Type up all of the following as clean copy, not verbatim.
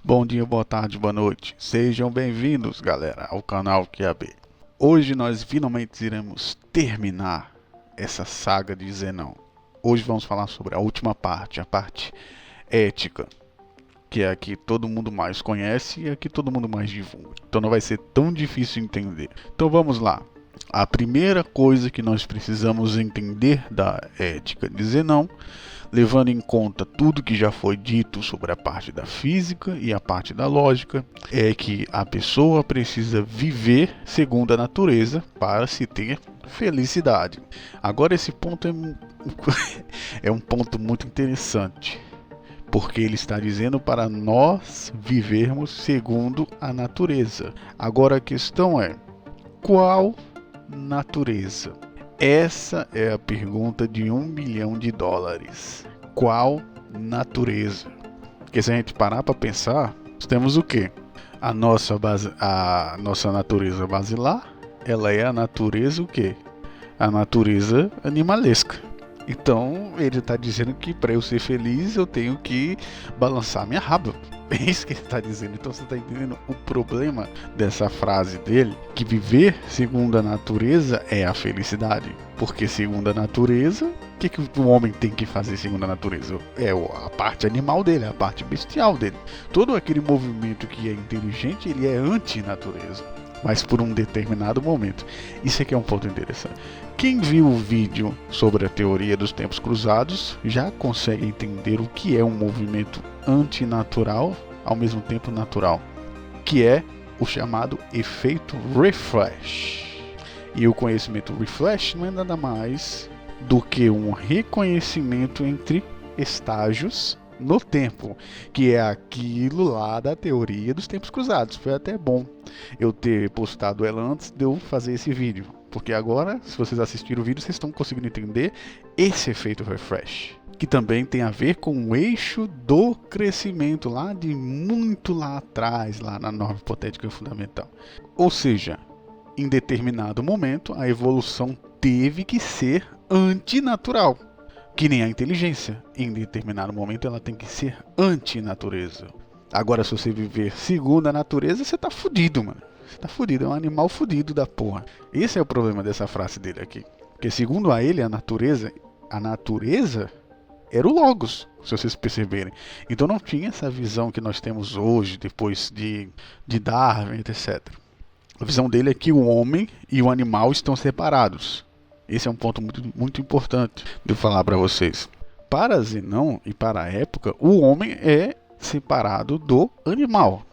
Bom dia, boa tarde, boa noite. Sejam bem-vindos, galera, ao canal QAB. Hoje nós finalmente iremos terminar essa saga de Zenão. Hoje vamos falar sobre a última parte, a parte ética, que é a que todo mundo mais conhece e a que todo mundo mais divulga. Então não vai ser tão difícil entender. Então vamos lá. A primeira coisa que nós precisamos entender da ética de Zenão, levando em conta tudo que já foi dito sobre a parte da física e a parte da lógica, é que a pessoa precisa viver segundo a natureza para se ter felicidade. Agora esse ponto é um ponto muito interessante, porque ele está dizendo para nós vivermos segundo a natureza. Agora a questão é, qual natureza? Essa é a pergunta de $1 milhão. Qual natureza? Porque se a gente parar para pensar, nós temos o quê? A nossa natureza basilar, ela é a natureza o quê? A natureza animalesca. Então ele está dizendo que para eu ser feliz eu tenho que balançar minha raba. É isso que ele está dizendo. Então você está entendendo o problema dessa frase dele? Que viver segundo a natureza é a felicidade. Porque segundo a natureza, o que o homem tem que fazer segundo a natureza? É a parte animal dele, a parte bestial dele. Todo aquele movimento que é inteligente, ele é anti-natureza. Mas por um determinado momento. Isso aqui é um ponto interessante. Quem viu o vídeo sobre a teoria dos tempos cruzados já consegue entender o que é um movimento antinatural, ao mesmo tempo natural, que é o chamado efeito refresh. E o conhecimento refresh não é nada mais do que um reconhecimento entre estágios no tempo, que é aquilo lá da teoria dos tempos cruzados. Foi até bom eu ter postado ela antes de eu fazer esse vídeo, porque agora, se vocês assistiram o vídeo, vocês estão conseguindo entender esse efeito refresh, que também tem a ver com o eixo do crescimento lá de muito lá atrás, lá na norma hipotética fundamental. Ou seja, em determinado momento a evolução teve que ser antinatural. Que nem a inteligência, em determinado momento ela tem que ser antinatureza. Agora, se você viver segundo a natureza, você tá fudido, mano. Você tá fudido, é um animal fudido da porra. Esse é o problema dessa frase dele aqui. Porque segundo a ele, a natureza era o Logos, se vocês perceberem. Então não tinha essa visão que nós temos hoje, depois de Darwin, etc. A visão dele é que o homem e o animal estão separados. Esse é um ponto muito importante de eu falar para vocês. Para Zenão e para a época, o homem é separado do animal.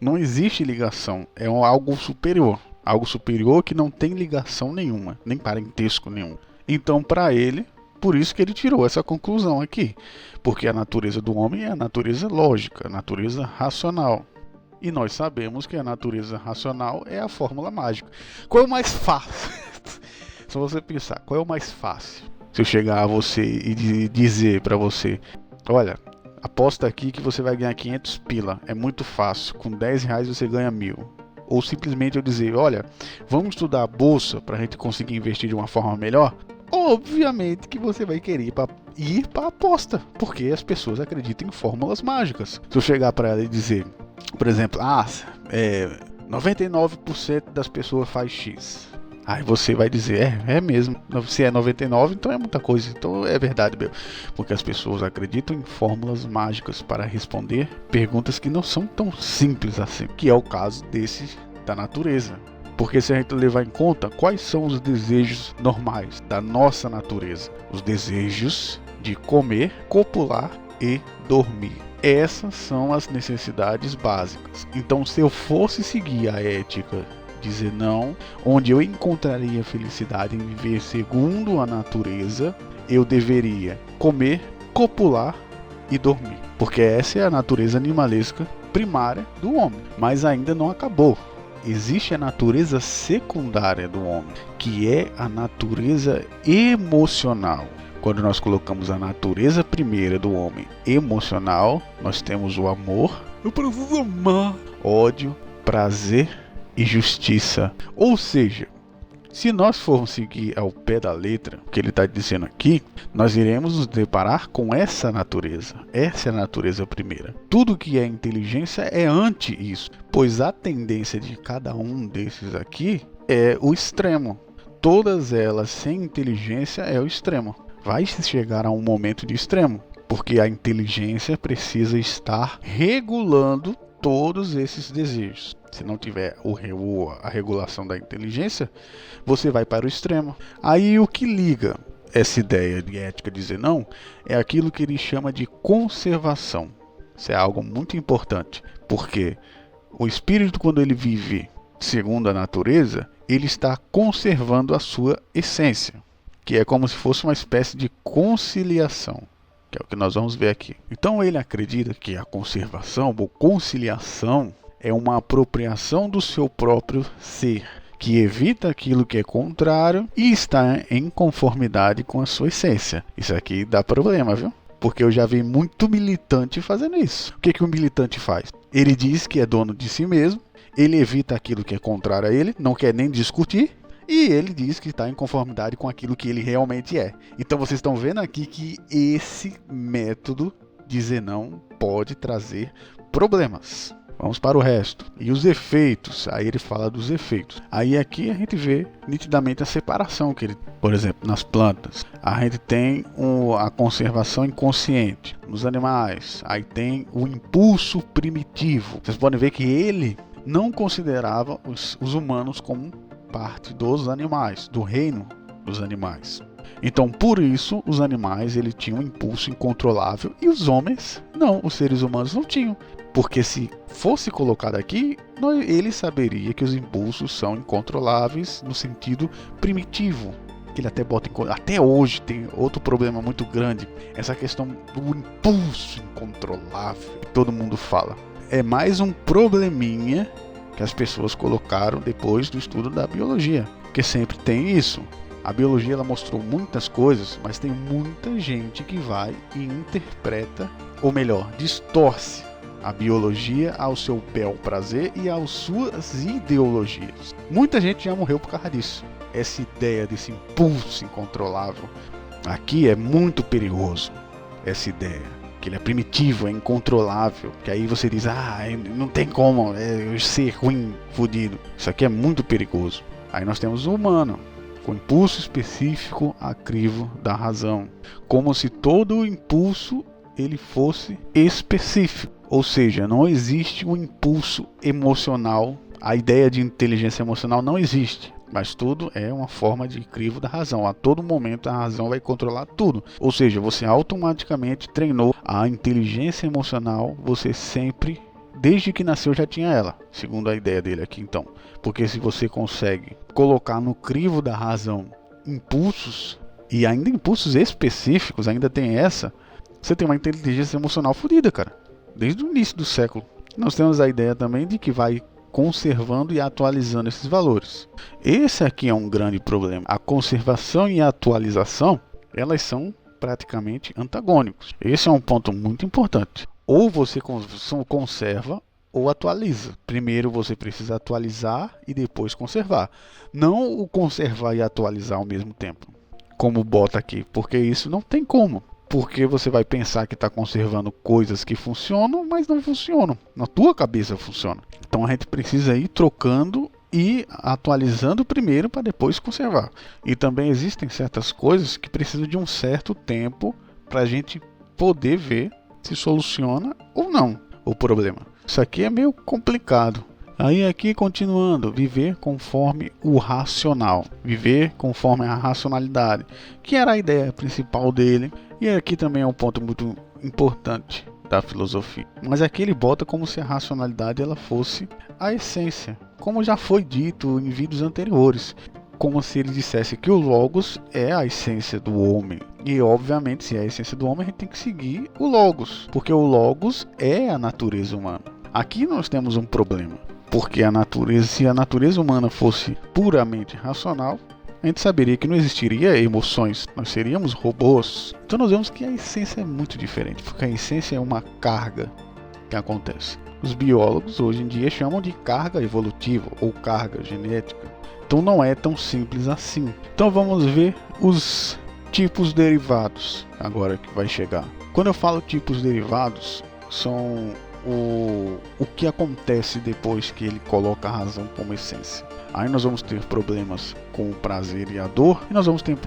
Não existe ligação, é algo superior. Algo superior que não tem ligação nenhuma, nem parentesco nenhum. Então, para ele, por isso que ele tirou essa conclusão aqui. Porque a natureza do homem é a natureza lógica, a natureza racional. E nós sabemos que a natureza racional é a fórmula mágica. Qual é o mais fácil? Só você pensar, qual é o mais fácil? Se eu chegar a você e dizer para você, olha, aposta aqui que você vai ganhar 500 pila, é muito fácil, com 10 reais você ganha 1.000. Ou simplesmente eu dizer, olha, vamos estudar a bolsa para a gente conseguir investir de uma forma melhor? Obviamente que você vai querer ir para a aposta, porque as pessoas acreditam em fórmulas mágicas. Se eu chegar para ela e dizer, por exemplo, 99% das pessoas faz X. Aí você vai dizer, é mesmo, se é 99, então é muita coisa, então é verdade mesmo. Porque as pessoas acreditam em fórmulas mágicas para responder perguntas que não são tão simples assim, que é o caso da natureza. Porque se a gente levar em conta quais são os desejos normais da nossa natureza, os desejos de comer, copular e dormir. Essas são as necessidades básicas. Então, se eu fosse seguir a ética dizer não, onde eu encontraria felicidade em viver segundo a natureza, eu deveria comer, copular e dormir. Porque essa é a natureza animalesca primária do homem. Mas ainda não acabou. Existe a natureza secundária do homem, que é a natureza emocional. Quando nós colocamos a natureza primeira do homem emocional, nós temos o amor, eu preciso amar, ódio, prazer e justiça. Ou seja, Se nós formos seguir ao pé da letra o que ele está dizendo aqui, nós iremos nos deparar com essa natureza. Essa é a natureza primeira. Tudo que é inteligência é ante isso, pois a tendência de cada um desses aqui é o extremo. Todas elas sem inteligência é o extremo. Vai chegar a um momento de extremo, porque a inteligência precisa estar regulando todos esses desejos. Se não tiver a regulação da inteligência, você vai para o extremo. Aí o que liga essa ideia de ética dizer não é aquilo que ele chama de conservação. Isso é algo muito importante, porque o espírito, quando ele vive segundo a natureza, ele está conservando a sua essência, que é como se fosse uma espécie de conciliação, que é o que nós vamos ver aqui. Então ele acredita que a conservação ou conciliação é uma apropriação do seu próprio ser, que evita aquilo que é contrário e está em conformidade com a sua essência. Isso aqui dá problema, viu? Porque eu já vi muito militante fazendo isso. O que o militante faz? Ele diz que é dono de si mesmo, ele evita aquilo que é contrário a ele, não quer nem discutir, e ele diz que está em conformidade com aquilo que ele realmente é. Então vocês estão vendo aqui que esse método dizer não pode trazer problemas. Vamos para o resto. E os efeitos. Aí ele fala dos efeitos. Aí aqui a gente vê nitidamente a separação que ele, por exemplo, nas plantas. A gente tem a conservação inconsciente. Nos animais, aí tem o impulso primitivo. Vocês podem ver que ele não considerava os humanos como parte dos animais, do reino dos animais. Então, por isso, os animais ele tinham um impulso incontrolável e os homens não, os seres humanos não tinham. Porque se fosse colocado aqui, ele saberia que os impulsos são incontroláveis no sentido primitivo. Que ele até bota até hoje tem outro problema muito grande, essa questão do impulso incontrolável que todo mundo fala. É mais um probleminha que as pessoas colocaram depois do estudo da biologia, porque sempre tem isso. A biologia ela mostrou muitas coisas, mas tem muita gente que vai e interpreta, ou melhor, distorce a biologia ao seu bel prazer e às suas ideologias. Muita gente já morreu por causa disso. Essa ideia desse impulso incontrolável aqui é muito perigoso. Essa ideia que ele é primitivo, é incontrolável, que aí você diz, não tem como ser ruim, fodido. Isso aqui é muito perigoso. Aí nós temos o humano, com impulso específico a crivo da razão, como se todo o impulso ele fosse específico, ou seja, não existe um impulso emocional, a ideia de inteligência emocional não existe, mas tudo é uma forma de crivo da razão, a todo momento a razão vai controlar tudo, ou seja, você automaticamente treinou a inteligência emocional, você sempre, desde que nasceu já tinha ela, segundo a ideia dele aqui então, porque se você consegue colocar no crivo da razão impulsos, e ainda impulsos específicos, ainda tem essa, você tem uma inteligência emocional fodida, cara. Desde o início do século. Nós temos a ideia também de que vai conservando e atualizando esses valores. Esse aqui é um grande problema. A conservação e a atualização, elas são praticamente antagônicos. Esse é um ponto muito importante. Ou você conserva ou atualiza. Primeiro você precisa atualizar e depois conservar. Não o conservar e atualizar ao mesmo tempo, como bota aqui, porque isso não tem como. Porque você vai pensar que está conservando coisas que funcionam, mas não funcionam. Na tua cabeça funciona. Então a gente precisa ir trocando e atualizando primeiro para depois conservar. E também existem certas coisas que precisam de um certo tempo para a gente poder ver se soluciona ou não o problema. Isso aqui é meio complicado. Aí aqui continuando, viver conforme o racional, viver conforme a racionalidade, que era a ideia principal dele, e aqui também é um ponto muito importante da filosofia. Mas aqui ele bota como se a racionalidade ela fosse a essência, como já foi dito em vídeos anteriores, como se ele dissesse que o Logos é a essência do homem. E obviamente se é a essência do homem, a gente tem que seguir o Logos, porque o Logos é a natureza humana. Aqui nós temos um problema. Porque se a natureza humana fosse puramente racional, a gente saberia que não existiria emoções, nós seríamos robôs. Então nós vemos que a essência é muito diferente, porque a essência é uma carga que acontece. Os biólogos hoje em dia chamam de carga evolutiva ou carga genética. Então não é tão simples assim. Então vamos ver os tipos derivados agora que vai chegar. Quando eu falo tipos derivados, são o que acontece depois que ele coloca a razão como essência. Aí nós vamos ter problemas com o prazer e a dor, e nós vamos ter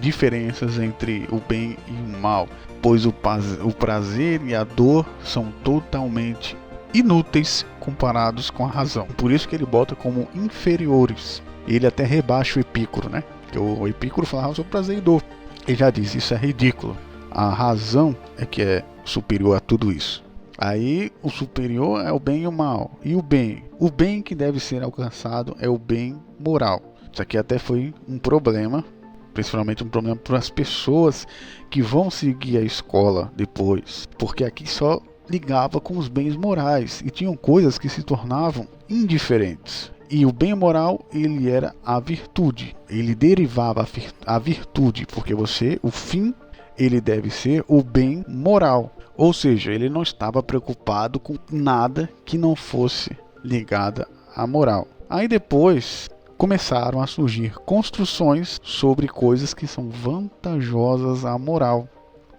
diferenças entre o bem e o mal, pois o prazer e a dor são totalmente inúteis comparados com a razão. Por isso que ele bota como inferiores. Ele até rebaixa o Epicuro, né? Porque o Epicuro falava sobre prazer e dor. Ele já diz, isso é ridículo. A razão é que é superior a tudo isso. Aí o superior é o bem e o mal. E o bem que deve ser alcançado é o bem moral. Isso aqui até foi um problema, principalmente um problema para as pessoas que vão seguir a escola depois, porque aqui só ligava com os bens morais e tinham coisas que se tornavam indiferentes. E o bem moral, ele era a virtude. Ele derivava a virtude, porque o fim, ele deve ser o bem moral. Ou seja, ele não estava preocupado com nada que não fosse ligado à moral. Aí depois começaram a surgir construções sobre coisas que são vantajosas à moral,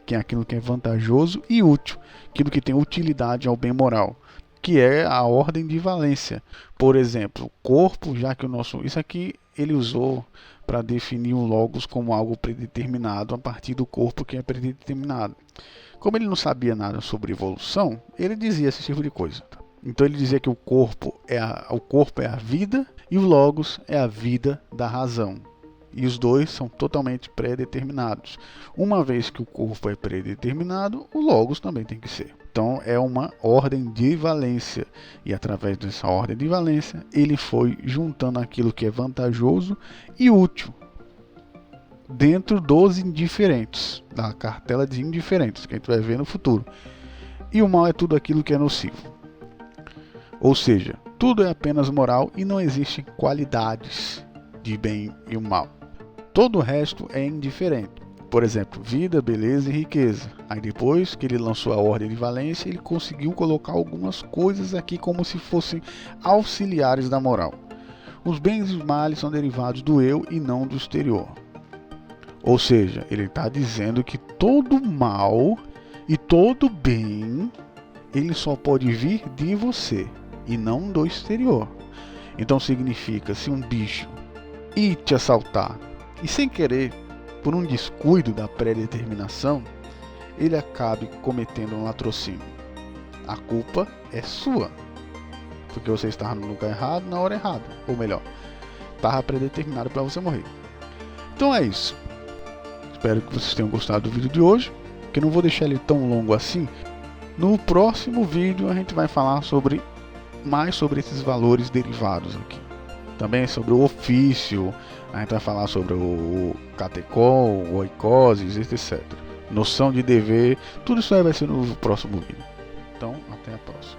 que é aquilo que é vantajoso e útil, aquilo que tem utilidade ao bem moral, que é a ordem de valência. Por exemplo, o corpo, já que isso aqui ele usou para definir o logos como algo predeterminado a partir do corpo que é predeterminado. Como ele não sabia nada sobre evolução, ele dizia esse tipo de coisa. Então ele dizia que o corpo é a vida e o logos é a vida da razão. E os dois são totalmente pré-determinados. Uma vez que o corpo é pré-determinado, o logos também tem que ser. Então é uma ordem de valência. E através dessa ordem de valência, ele foi juntando aquilo que é vantajoso e útil dentro dos indiferentes, da cartela de indiferentes, que a gente vai ver no futuro. E o mal é tudo aquilo que é nocivo. Ou seja, tudo é apenas moral e não existem qualidades de bem e o mal. Todo o resto é indiferente. Por exemplo, vida, beleza e riqueza. Aí depois que ele lançou a ordem de valência, ele conseguiu colocar algumas coisas aqui como se fossem auxiliares da moral. Os bens e os males são derivados do eu e não do exterior. Ou seja, ele está dizendo que todo mal e todo bem, ele só pode vir de você e não do exterior. Então significa, se um bicho ir te assaltar e sem querer, por um descuido da pré-determinação, ele acabe cometendo um latrocínio, a culpa é sua, porque você estava no lugar errado na hora errada, ou melhor, estava predeterminado para você morrer. Então é isso. Espero que vocês tenham gostado do vídeo de hoje, que eu não vou deixar ele tão longo assim. No próximo vídeo a gente vai falar mais sobre esses valores derivados aqui. Também sobre o ofício, a gente vai falar sobre o catecol, o oikoses, etc. Noção de dever, tudo isso aí vai ser no próximo vídeo. Então, até a próxima.